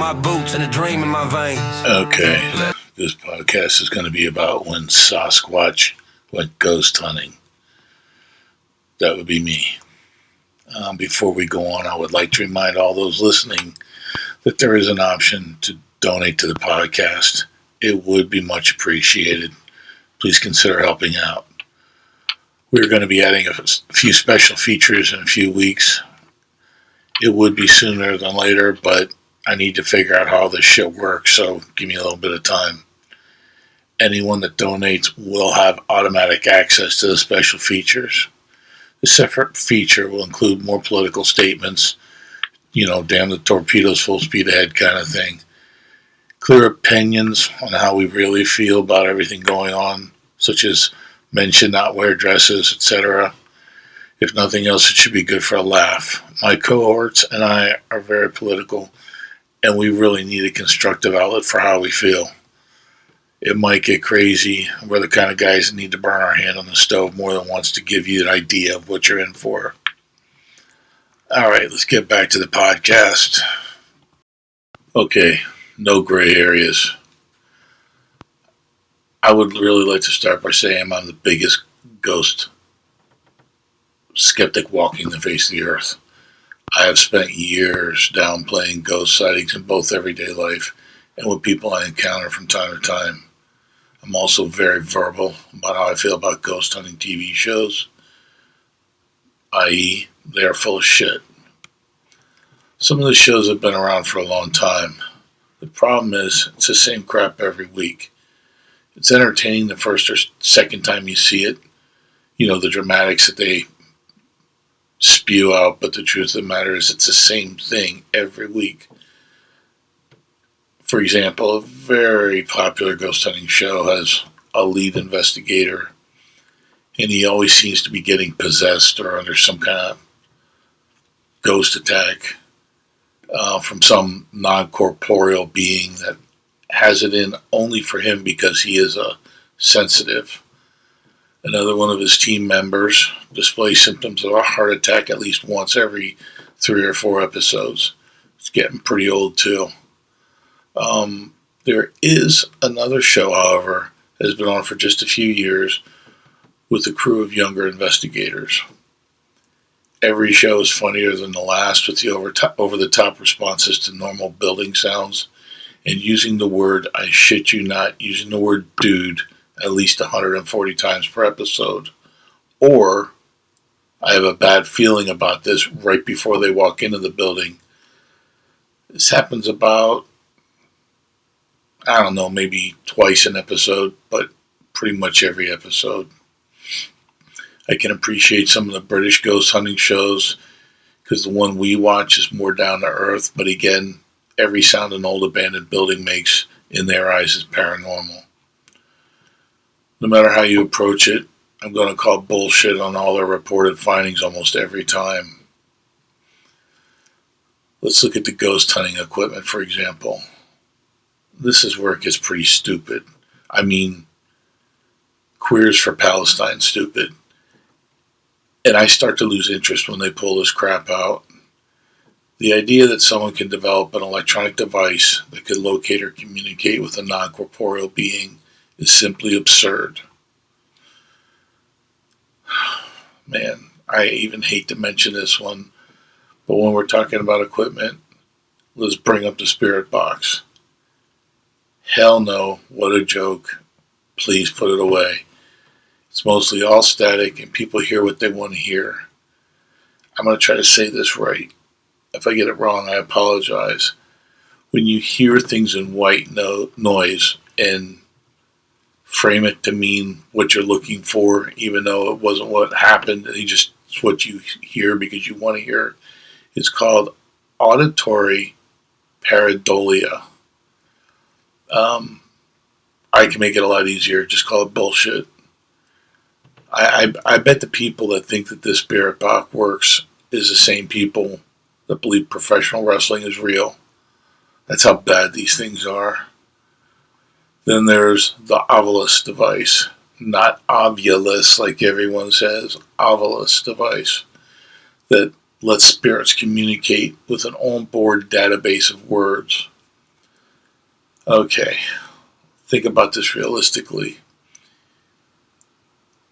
my boots and a dream in my veins. Okay, this podcast is going to be about when Sasquatch went ghost hunting. That would be me. Before we go on, I would like to remind all those listening that there is an option to donate to the podcast. It would be much appreciated. Please consider helping out. We're going to be adding a few special features in a few weeks. It would be sooner than later, but I need to figure out how this shit works, so give me a little bit of time. Anyone that donates will have automatic access to the special features. The separate feature will include more political statements, damn the torpedoes, full speed ahead kind of thing. Clear opinions on how we really feel about everything going on, such as men should not wear dresses, etc. If nothing else, it should be good for a laugh. My cohorts and I are very political, and we really need a constructive outlet for how we feel. It might get crazy. We're the kind of guys that need to burn our hand on the stove more than once to give you an idea of what you're in for. All right, let's get back to the podcast. Okay, no gray areas. I would really like to start by saying I'm the biggest ghost skeptic walking the face of the earth. I have spent years downplaying ghost sightings in both everyday life and with people I encounter from time to time. I'm also very verbal about how I feel about ghost hunting TV shows, i.e., they are full of shit. Some of the shows have been around for a long time. The problem is, it's the same crap every week. It's entertaining the first or second time you see it. The dramatics that they spew out, but the truth of the matter is it's the same thing every week. For example, a very popular ghost hunting show has a lead investigator, and he always seems to be getting possessed or under some kind of ghost attack from some non-corporeal being that has it in only for him because he is a sensitive. Another one of his team members displays symptoms of a heart attack at least once every 3 or 4 episodes. It's getting pretty old too. There is another show, however, that has been on for just a few years with a crew of younger investigators. Every show is funnier than the last with the over-the-top responses to normal building sounds and using the word, I shit you not, using the word dude at least 140 times per episode. Or, I have a bad feeling about this right before they walk into the building. This happens about, maybe twice an episode, but pretty much every episode. I can appreciate some of the British ghost hunting shows because the one we watch is more down to earth, but again, every sound an old abandoned building makes in their eyes is paranormal. No matter how you approach it, I'm going to call bullshit on all their reported findings almost every time. Let's look at the ghost hunting equipment, for example. This is where it gets pretty stupid. I mean, Queers for Palestine stupid. And I start to lose interest when they pull this crap out. The idea that someone can develop an electronic device that could locate or communicate with a non-corporeal being is simply absurd. Man, I even hate to mention this one, but when we're talking about equipment, let's bring up the spirit box. Hell no, what a joke. Please put it away. It's mostly all static and people hear what they want to hear. I'm going to try to say this right. If I get it wrong, I apologize. When you hear things in white noise and frame it to mean what you're looking for, even though it wasn't what happened, it's what you hear because you want to hear, it's called auditory pareidolia. I can make it a lot easier. Just call it bullshit. I bet the people that think that this spirit box works is the same people that believe professional wrestling is real. That's how bad these things are. Then there's the Ovilus device. Not Ovulus like everyone says. Ovilus device that lets spirits communicate with an onboard database of words. Okay, think about this realistically.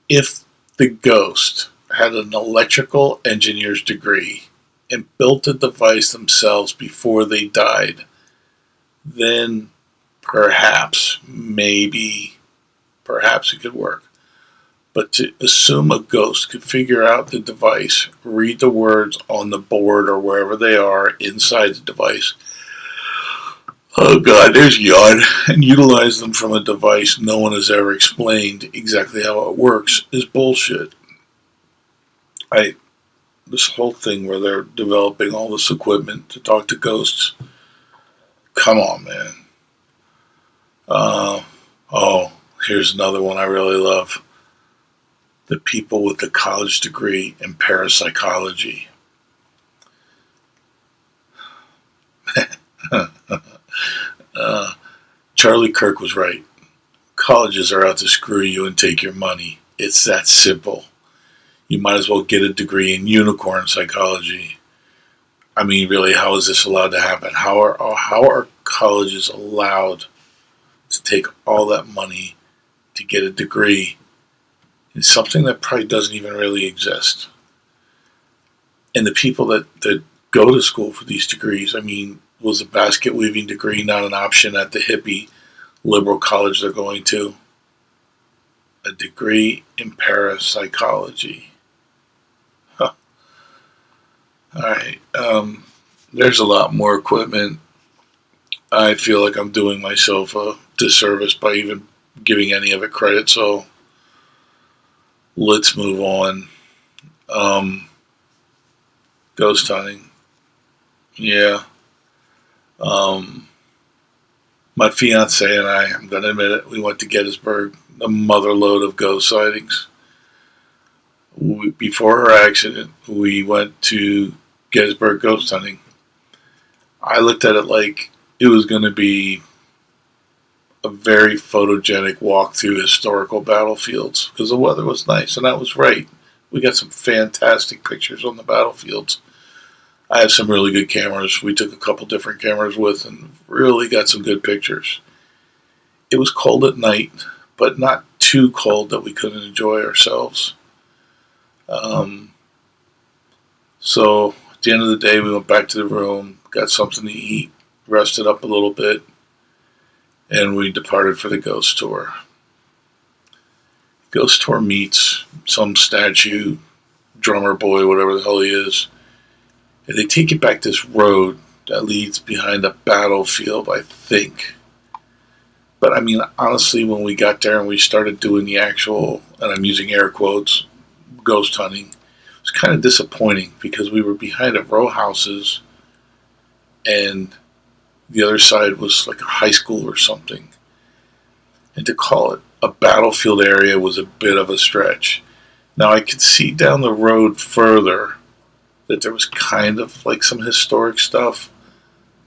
If the ghost had an electrical engineer's degree and built the device themselves before they died, then perhaps, perhaps it could work. But to assume a ghost could figure out the device, read the words on the board or wherever they are inside the device, oh God, there's yawn, and utilize them from a device no one has ever explained exactly how it works is bullshit. This whole thing where they're developing all this equipment to talk to ghosts, come on, man. Oh, here's another one I really love. The people with the college degree in parapsychology. Charlie Kirk was right. Colleges are out to screw you and take your money. It's that simple. You might as well get a degree in unicorn psychology. I mean, really, how is this allowed to happen? How are colleges allowed to take all that money to get a degree in something that probably doesn't even really exist? And the people that go to school for these degrees, I mean, was a basket weaving degree not an option at the hippie liberal college they're going to? A degree in parapsychology. Huh. All right. There's a lot more equipment. I feel like I'm doing myself a disservice by even giving any of it credit, so let's move on. Ghost hunting. Yeah. My fiance and I'm going to admit it, we went to Gettysburg, a motherload of ghost sightings. Before her accident, we went to Gettysburg ghost hunting. I looked at it like it was going to be a very photogenic walk through historical battlefields because the weather was nice, and that was right. We got some fantastic pictures on the battlefields. I have some really good cameras. We took a couple different cameras with and really got some good pictures. It was cold at night, but not too cold that we couldn't enjoy ourselves. So at the end of the day, we went back to the room, got something to eat, rested up a little bit, and we departed for the ghost tour. Ghost tour meets some statue, drummer boy, whatever the hell he is. And they take you back this road that leads behind a battlefield, I think. But I mean, honestly, when we got there and we started doing the actual, and I'm using air quotes, ghost hunting, it was kind of disappointing because we were behind a row of houses and the other side was like a high school or something. And to call it a battlefield area was a bit of a stretch. Now I could see down the road further that there was kind of like some historic stuff,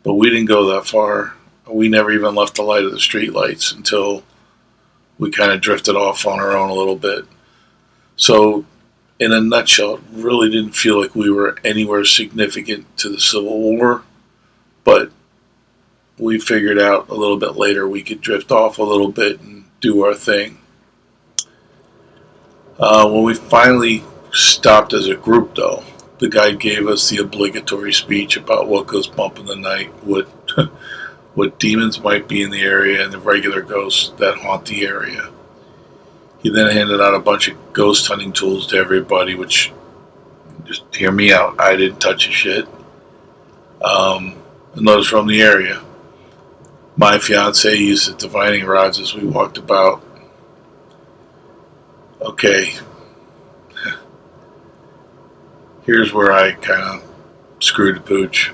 but we didn't go that far. We never even left the light of the street lights until we kind of drifted off on our own a little bit. So in a nutshell, it really didn't feel like we were anywhere significant to the Civil War, but we figured out a little bit later we could drift off a little bit and do our thing. When we finally stopped as a group, though, the guide gave us the obligatory speech about what goes bump in the night, what demons might be in the area, and the regular ghosts that haunt the area. He then handed out a bunch of ghost hunting tools to everybody, which, just hear me out, I didn't touch a shit. And those from the area. My fiance used the divining rods as we walked about. Okay. Here's where I kind of screwed the pooch.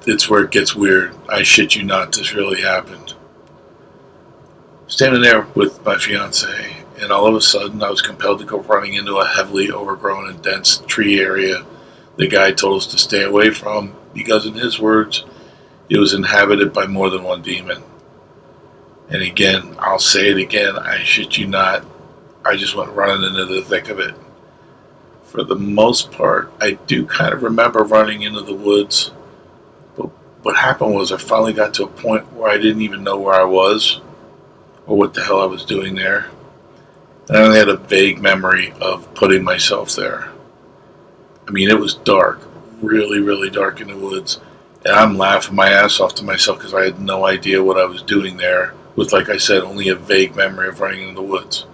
It's where it gets weird. I shit you not, this really happened. Standing there with my fiance, and all of a sudden I was compelled to go running into a heavily overgrown and dense tree area the guide told us to stay away from because, in his words, it was inhabited by more than one demon. And again, I'll say it again, I shit you not, I just went running into the thick of it. For the most part, I do kind of remember running into the woods, but what happened was I finally got to a point where I didn't even know where I was or what the hell I was doing there. And I only had a vague memory of putting myself there. I mean, it was dark, really, really dark in the woods. And I'm laughing my ass off to myself because I had no idea what I was doing there with, like I said, only a vague memory of running in the woods.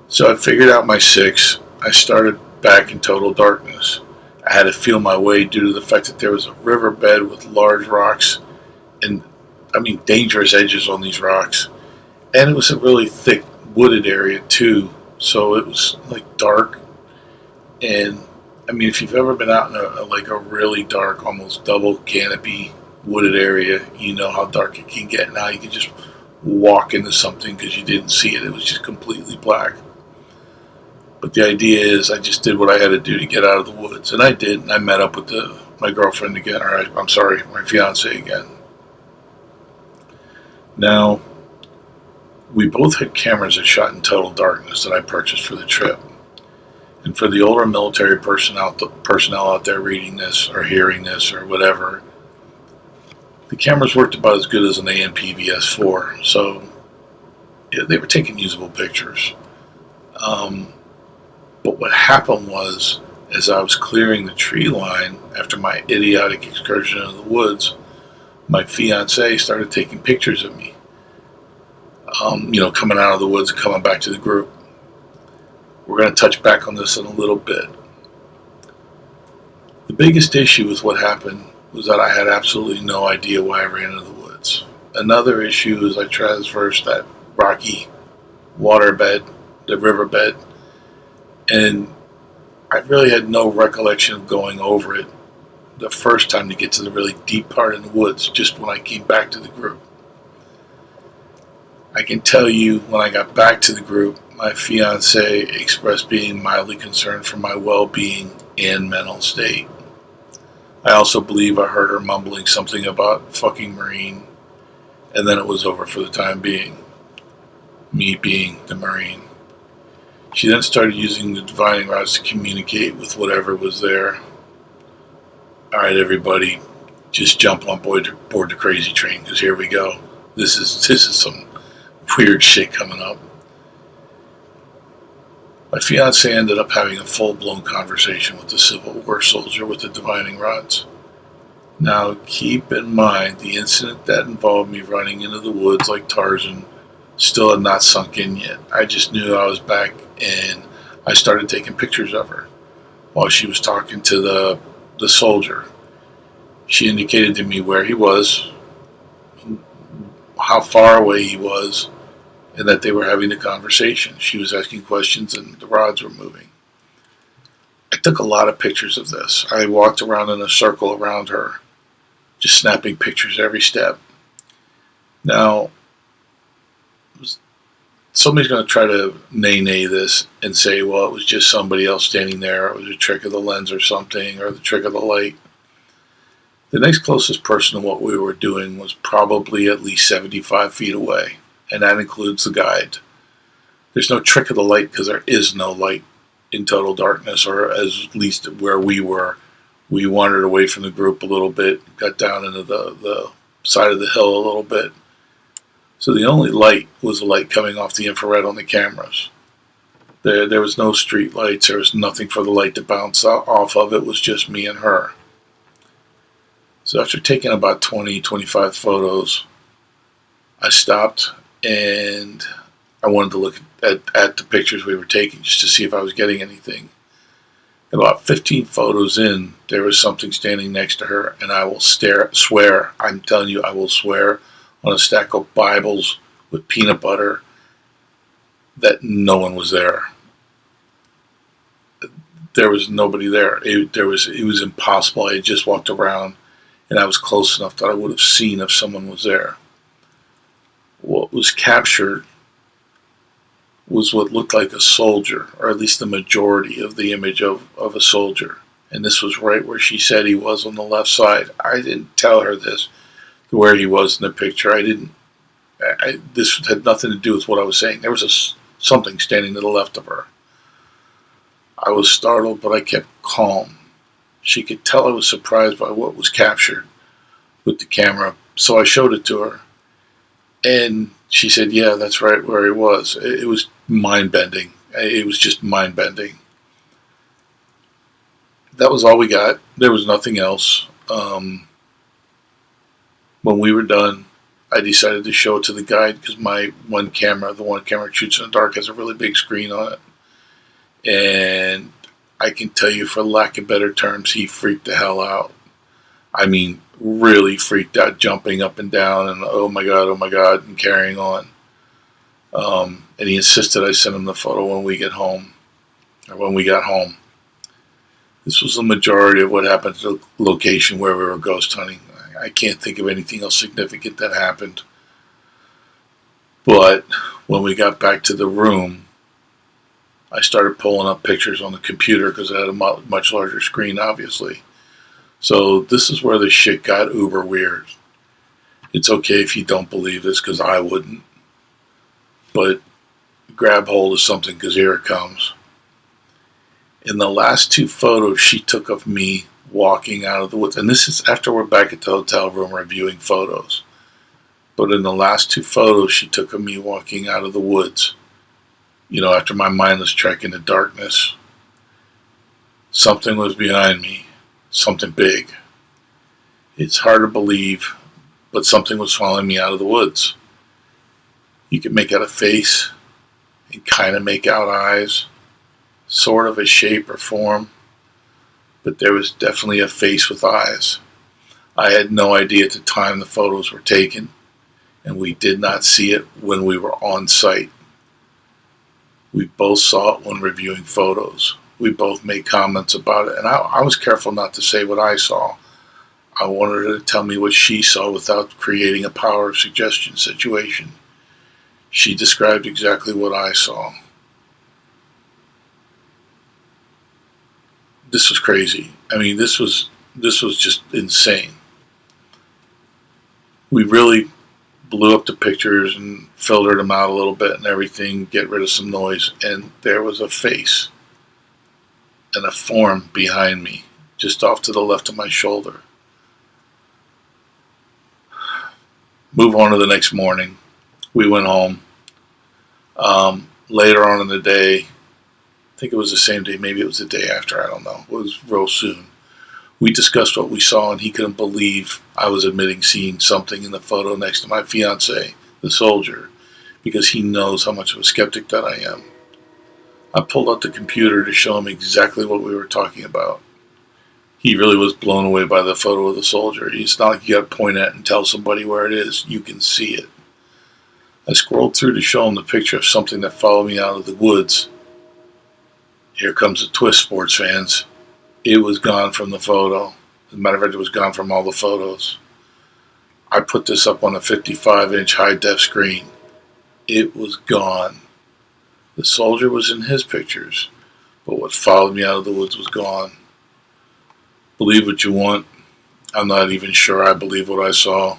So I figured out my 6. I started back in total darkness. I had to feel my way due to the fact that there was a riverbed with large rocks and, dangerous edges on these rocks. And it was a really thick wooded area too. So it was like dark. And if you've ever been out in a really dark, almost double canopy wooded area, you know how dark it can get. Now you can just walk into something because you didn't see it. It was just completely black. But the idea is I just did what I had to do to get out of the woods. And I did. And I met up with my girlfriend again. My fiance again. Now, we both had cameras that shot in total darkness that I purchased for the trip. And for the older military personnel out there reading this or hearing this or whatever, the cameras worked about as good as an ANP VS4. So yeah, they were taking usable pictures. But what happened was, as I was clearing the tree line after my idiotic excursion into the woods, my fiance started taking pictures of me. Coming out of the woods and coming back to the group. We're going to touch back on this in a little bit. The biggest issue with what happened was that I had absolutely no idea why I ran into the woods. Another issue is I traversed that rocky waterbed, the riverbed, and I really had no recollection of going over it the first time to get to the really deep part in the woods, just when I came back to the group. I can tell you, when I got back to the group, my fiance expressed being mildly concerned for my well-being and mental state. I also believe I heard her mumbling something about fucking Marine, and then it was over for the time being. Me being the Marine. She then started using the divining rods to communicate with whatever was there. Alright, everybody, just jump on board the crazy train, because here we go. This is some weird shit coming up. My fiance ended up having a full-blown conversation with the Civil War soldier with the divining rods. Now, keep in mind, the incident that involved me running into the woods like Tarzan still had not sunk in yet. I just knew I was back, and I started taking pictures of her while she was talking to the soldier. She indicated to me where he was, how far away he was, and that they were having a conversation. She was asking questions and the rods were moving. I took a lot of pictures of this. I walked around in a circle around her, just snapping pictures every step. Now, somebody's going to try to nay this and say, well, it was just somebody else standing there, it was a trick of the lens or something, or the trick of the light. The next closest person to what we were doing was probably at least 75 feet away, and that includes the guide. There's no trick of the light because there is no light in total darkness, or at least where we were. We wandered away from the group a little bit, got down into the side of the hill a little bit. So the only light was the light coming off the infrared on the cameras. There was no street lights, there was nothing for the light to bounce off of, it was just me and her. So after taking about 20-25 photos, I stopped and I wanted to look at the pictures we were taking just to see if I was getting anything. About 15 photos in, there was something standing next to her, and I will swear, I'm telling you, I will swear on a stack of Bibles with peanut butter that no one was there. There was nobody there. It was impossible. I had just walked around, and I was close enough that I would have seen if someone was there. What was captured was what looked like a soldier, or at least the majority of the image of a soldier. And this was right where she said he was, on the left side. I didn't tell her this, where he was in the picture. This had nothing to do with what I was saying. There was something standing to the left of her. I was startled, but I kept calm. She could tell I was surprised by what was captured, with the camera. So I showed it to her, and she said, yeah, that's right where he was. It was mind-bending. It was just mind-bending. That was all we got. There was nothing else. When we were done, I decided to show it to the guide because my one camera, the one camera that shoots in the dark, has a really big screen on it. And I can tell you, for lack of better terms, he freaked the hell out. I mean, really freaked out, jumping up and down and oh my God, and carrying on. And he insisted I send him the photo when we get home, or when we got home. This was the majority of what happened to the location where we were ghost hunting. I can't think of anything else significant that happened. But when we got back to the room, I started pulling up pictures on the computer because it had a much larger screen, obviously. So this is where the shit got uber weird. It's okay if you don't believe this, because I wouldn't. But grab hold of something, because here it comes. In the last two photos she took of me walking out of the woods, and this is after we're back at the hotel room reviewing photos, but in the last two photos she took of me walking out of the woods, after my mindless trek into darkness, something was behind me, something big. It's hard to believe, but something was following me out of the woods. You could make out a face and kind of make out eyes, sort of a shape or form, but there was definitely a face with eyes. I had no idea at the time the photos were taken, and we did not see it when we were on site. We both saw it when reviewing photos. We both made comments about it, and I was careful not to say what I saw. I wanted her to tell me what she saw without creating a power of suggestion situation. She described exactly what I saw. This was crazy. I mean, this was just insane. We really blew up the pictures and filtered them out a little bit and everything, get rid of some noise, and there was a face and a form behind me, just off to the left of my shoulder. Move on to the next morning. We went home. Later on in the day, I think it was the same day, maybe it was the day after, I don't know. It was real soon. We discussed what we saw, and he couldn't believe I was admitting seeing something in the photo next to my fiance, the soldier, because he knows how much of a skeptic that I am. I pulled out the computer to show him exactly what we were talking about. He really was blown away by the photo of the soldier. It's not like you got to point at it and tell somebody where it is. You can see it. I scrolled through to show him the picture of something that followed me out of the woods. Here comes the twist, sports fans. It was gone from the photo. As a matter of fact, it was gone from all the photos. I put this up on a 55-inch high-def screen. It was gone. The soldier was in his pictures, but what followed me out of the woods was gone. Believe what you want. I'm not even sure I believe what I saw.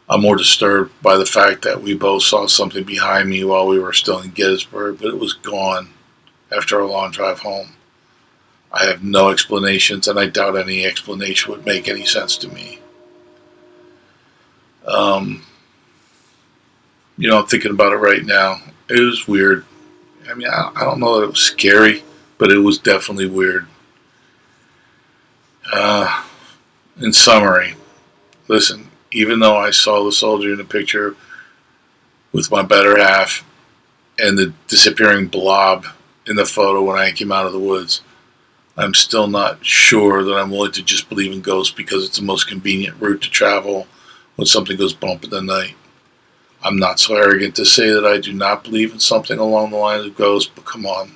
I'm more disturbed by the fact that we both saw something behind me while we were still in Gettysburg, but it was gone after a long drive home. I have no explanations, and I doubt any explanation would make any sense to me. I'm thinking about it right now. It was weird. I mean, I don't know that it was scary, but it was definitely weird. In summary, listen, even though I saw the soldier in the picture with my better half and the disappearing blob in the photo when I came out of the woods, I'm still not sure that I'm willing to just believe in ghosts because it's the most convenient route to travel when something goes bump in the night. I'm not so arrogant to say that I do not believe in something along the lines of ghosts, but come on.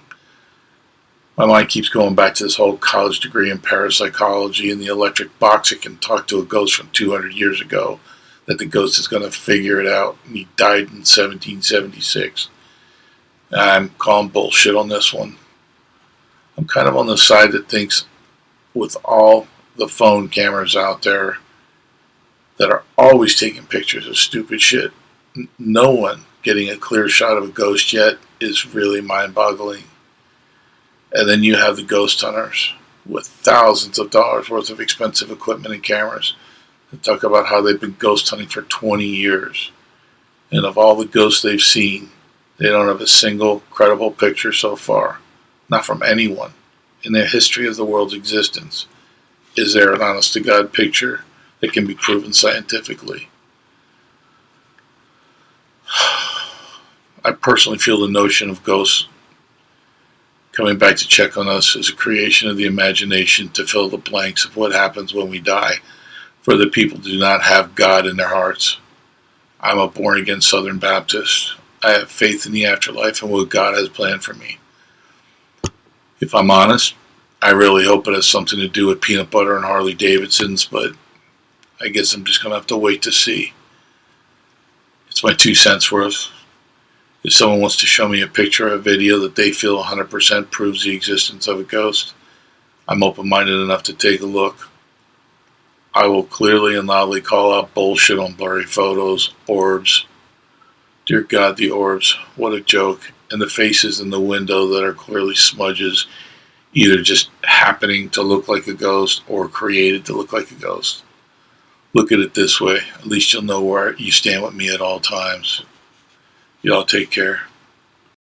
My mind keeps going back to this whole college degree in parapsychology and the electric box that can talk to a ghost from 200 years ago, that the ghost is going to figure it out. And he died in 1776. I'm calling bullshit on this one. I'm kind of on the side that thinks with all the phone cameras out there that are always taking pictures of stupid shit, no one getting a clear shot of a ghost yet is really mind-boggling. And then you have the ghost hunters with thousands of dollars worth of expensive equipment and cameras They talk about how they've been ghost hunting for 20 years. And of all the ghosts they've seen, they don't have a single credible picture so far. Not from anyone. In the history of the world's existence, is there an honest-to-God picture that can be proven scientifically? I personally feel the notion of ghosts coming back to check on us is a creation of the imagination to fill the blanks of what happens when we die for the people who do not have God in their hearts. I'm a born-again Southern Baptist. I have faith in the afterlife and what God has planned for me. If I'm honest, I really hope it has something to do with peanut butter and Harley Davidsons, but I guess I'm just going to have to wait to see. It's my 2 cents worth. If someone wants to show me a picture or a video that they feel 100% proves the existence of a ghost, I'm open-minded enough to take a look. I will clearly and loudly call out bullshit on blurry photos, orbs. Dear God, the orbs, what a joke. And the faces in the window that are clearly smudges, either just happening to look like a ghost or created to look like a ghost. Look at it this way. At least you'll know where you stand with me at all times. Y'all take care.